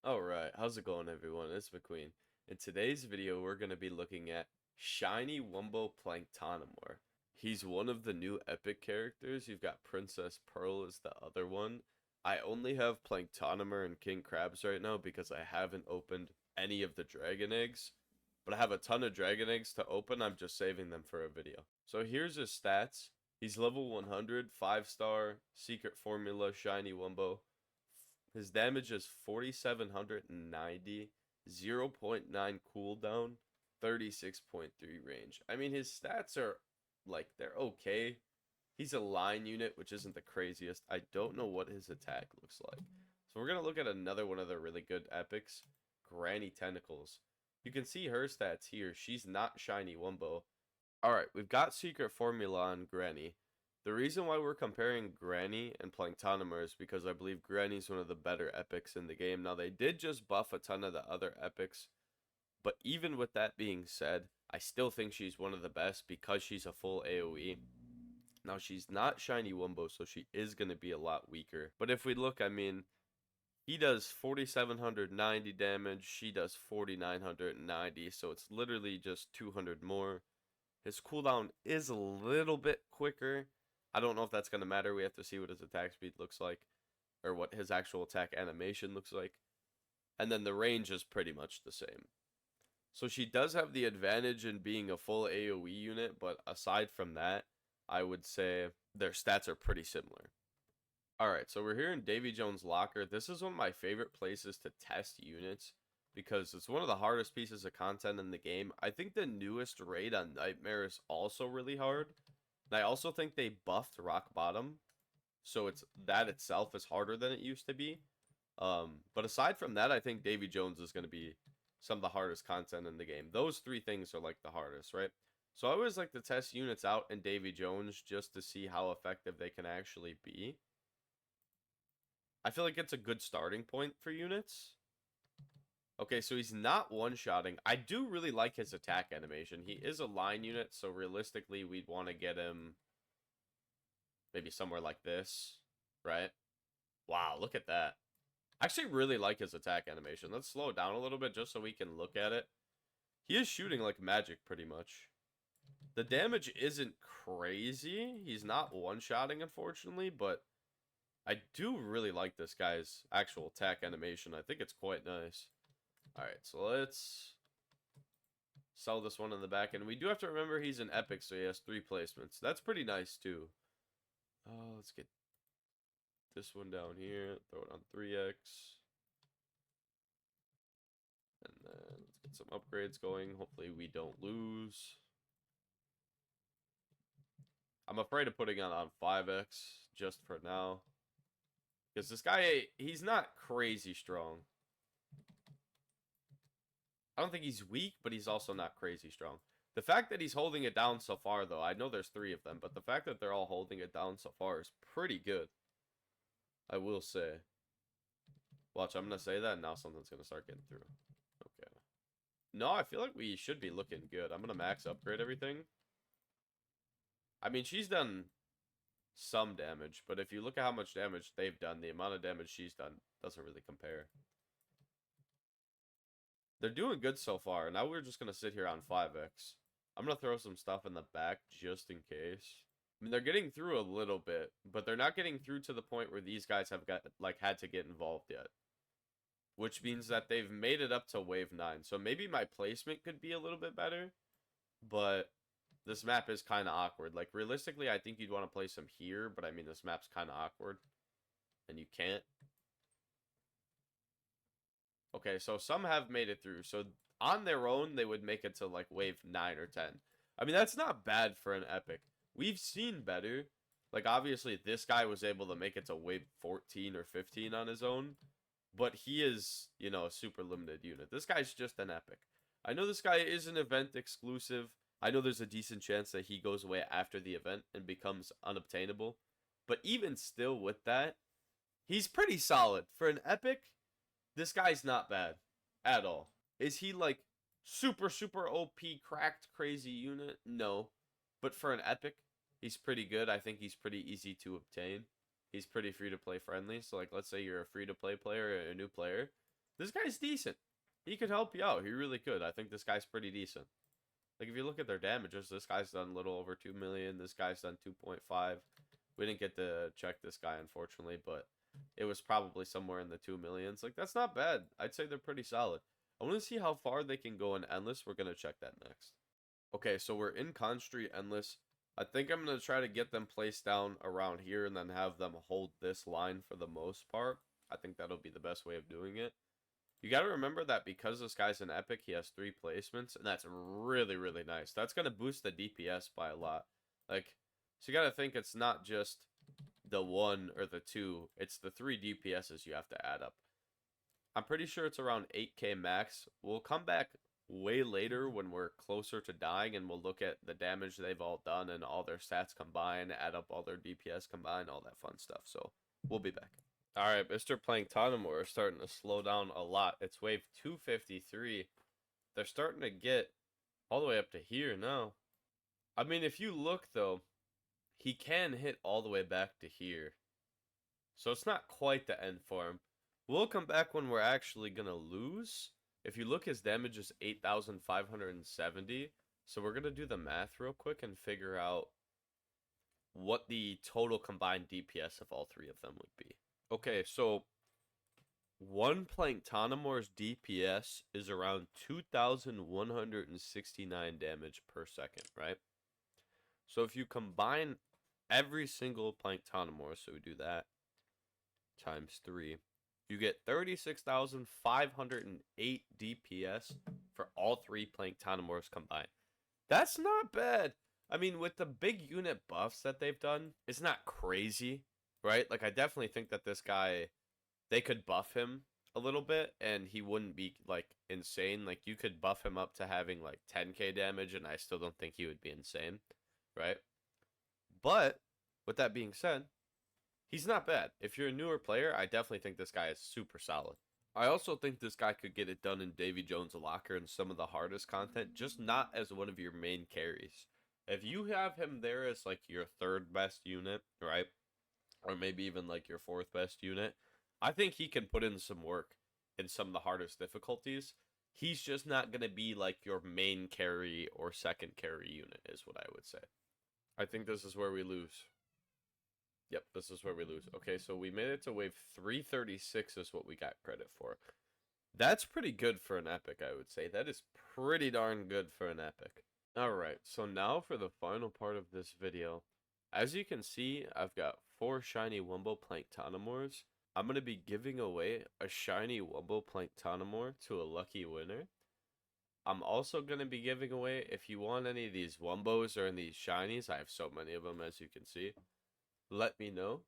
Alright, how's it going everyone? It's McQueen. In today's video, we're going to be looking at Shiny WUMBO Planktonamor. He's one of the new epic characters. You've got Princess Pearl is the other one. I only have Planktonamor and King Krabs right now because I haven't opened any of the dragon eggs. But I have a ton of dragon eggs to open. I'm just saving them for a video. So here's his stats. He's level 100, 5-star, secret formula, Shiny WUMBO. His damage is 4,790, 0.9 cooldown, 36.3 range. I mean, his stats are, like, they're okay. He's a line unit, which isn't the craziest. I don't know what his attack looks like. So we're going to look at another one of the really good epics, Granny Tentacles. You can see her stats here. She's not Shiny WUMBO. Alright, we've got Secret Formula on Granny. The reason why we're comparing Granny and Planktonamor is because I believe Granny's one of the better epics in the game. Now, they did just buff a ton of the other epics, but even with that being said, I still think she's one of the best because she's a full AoE. Now, she's not Shiny WUMBO, so she is going to be a lot weaker. But if we look, I mean, he does 4,790 damage, she does 4,990, so it's literally just 200 more. His cooldown is a little bit quicker. I don't know if that's going to matter. We have to see what his attack speed looks like, or what his actual attack animation looks like. And then the range is pretty much the same. So she does have the advantage in being a full AoE unit, but aside from that, I would say their stats are pretty similar. Alright, so we're here in Davy Jones' locker. This is one of my favorite places to test units because it's one of the hardest pieces of content in the game. I think the newest raid on Nightmare is also really hard. And I also think they buffed Rock Bottom, so that itself is harder than it used to be. But aside from that, I think Davy Jones is going to be some of the hardest content in the game. Those three things are like the hardest, right? So I always like to test units out in Davy Jones just to see how effective they can actually be. I feel like it's a good starting point for units. Okay, so he's not one-shotting. I do really like his attack animation. He is a line unit, so realistically, we'd want to get him maybe somewhere like this, right? Wow, look at that. I actually really like his attack animation. Let's slow it down a little bit just so we can look at it. He is shooting like magic, pretty much. The damage isn't crazy. He's not one-shotting, unfortunately, but I do really like this guy's actual attack animation. I think it's quite nice. Alright, so let's sell this one in the back. And we do have to remember he's an epic, so he has 3 placements. That's pretty nice, too. Let's get this one down here. Throw it on 3x. And then let's get some upgrades going. Hopefully we don't lose. I'm afraid of putting it on 5x just for now. Because this guy, he's not crazy strong. I don't think he's weak, but he's also not crazy strong. The fact that he's holding it down so far, though, I know there's 3 of them, but the fact that they're all holding it down so far is pretty good. I will say. Watch, I'm going to say that, and now something's going to start getting through. Okay. No, I feel like we should be looking good. I'm going to max upgrade everything. I mean, she's done some damage, but if you look at how much damage they've done, the amount of damage she's done doesn't really compare. They're doing good so far. Now we're just going to sit here on 5x. I'm going to throw some stuff in the back just in case. I mean, they're getting through a little bit, but they're not getting through to the point where these guys have had to get involved yet. Which means that they've made it up to wave 9. So maybe my placement could be a little bit better. But this map is kind of awkward. Like, realistically, I think you'd want to place them here. But, I mean, this map's kind of awkward. And you can't. Okay, so some have made it through. So, on their own, they would make it to, like, wave 9 or 10. I mean, that's not bad for an epic. We've seen better. Like, obviously, this guy was able to make it to wave 14 or 15 on his own. But he is, you know, a super limited unit. This guy's just an epic. I know this guy is an event exclusive. I know there's a decent chance that he goes away after the event and becomes unobtainable. But even still with that, he's pretty solid. For an epic, this guy's not bad at all. Is he like super, super OP, cracked, crazy unit? No. But for an epic, he's pretty good. I think he's pretty easy to obtain. He's pretty free-to-play friendly. So, like, let's say you're a free-to-play player or a new player. This guy's decent. He could help you out. He really could. I think this guy's pretty decent. Like, if you look at their damages, this guy's done a little over 2 million. This guy's done 2.5. We didn't get to check this guy, unfortunately, but it was probably somewhere in the 2 millions. Like, that's not bad. I'd say they're pretty solid. I want to see how far they can go in Endless. We're going to check that next. Okay, so we're in Con Street Endless. I think I'm going to try to get them placed down around here and then have them hold this line for the most part. I think that'll be the best way of doing it. You got to remember that because this guy's an epic, he has 3 placements, and that's really, really nice. That's going to boost the DPS by a lot. Like, so you got to think it's not just the 1 or the 2, it's the 3 DPSs you have to add up. I'm pretty sure it's around 8k max. We'll come back way later when we're closer to dying, and we'll look at the damage they've all done and all their stats combined, add up all their DPS combined, all that fun stuff. So, we'll be back. Alright, Mr. Planktonamor is starting to slow down a lot. It's wave 253. They're starting to get all the way up to here now. I mean, if you look, though, he can hit all the way back to here. So it's not quite the end for him. We'll come back when we're actually going to lose. If you look, his damage is 8,570. So we're going to do the math real quick and figure out what the total combined DPS of all 3 of them would be. Okay, so one Planktonamor's DPS is around 2,169 damage per second, right? So if you combine every single Planktonamor, so we do that times 3, you get 36,508 DPS for all 3 Planktonamors combined. That's not bad. I mean, with the big unit buffs that they've done, it's not crazy. Right? Like, I definitely think that this guy, they could buff him a little bit, and he wouldn't be, like, insane. Like, you could buff him up to having, like, 10k damage, and I still don't think he would be insane. Right? But, with that being said, he's not bad. If you're a newer player, I definitely think this guy is super solid. I also think this guy could get it done in Davy Jones' locker and some of the hardest content, just not as one of your main carries. If you have him there as, like, your 3rd best unit, right? Or maybe even like your 4th best unit, I think he can put in some work in some of the hardest difficulties. He's just not going to be like your main carry or 2nd carry unit is what I would say. I think this is where we lose. Yep, this is where we lose. Okay, so we made it to wave 336 is what we got credit for. That's pretty good for an epic, I would say. That is pretty darn good for an epic. Alright, so now for the final part of this video. As you can see, I've got 4 shiny WUMBO Planktonamors. I'm going to be giving away a shiny WUMBO Planktonamor to a lucky winner. I'm also going to be giving away, if you want any of these WUMBOs or any shinies, I have so many of them as you can see, let me know.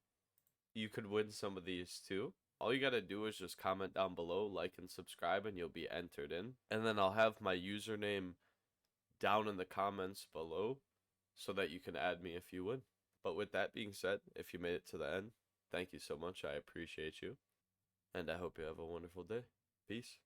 You could win some of these too. All you got to do is just comment down below, like and subscribe, and you'll be entered in. And then I'll have my username down in the comments below so that you can add me if you win. But with that being said, if you made it to the end, thank you so much. I appreciate you. And I hope you have a wonderful day. Peace.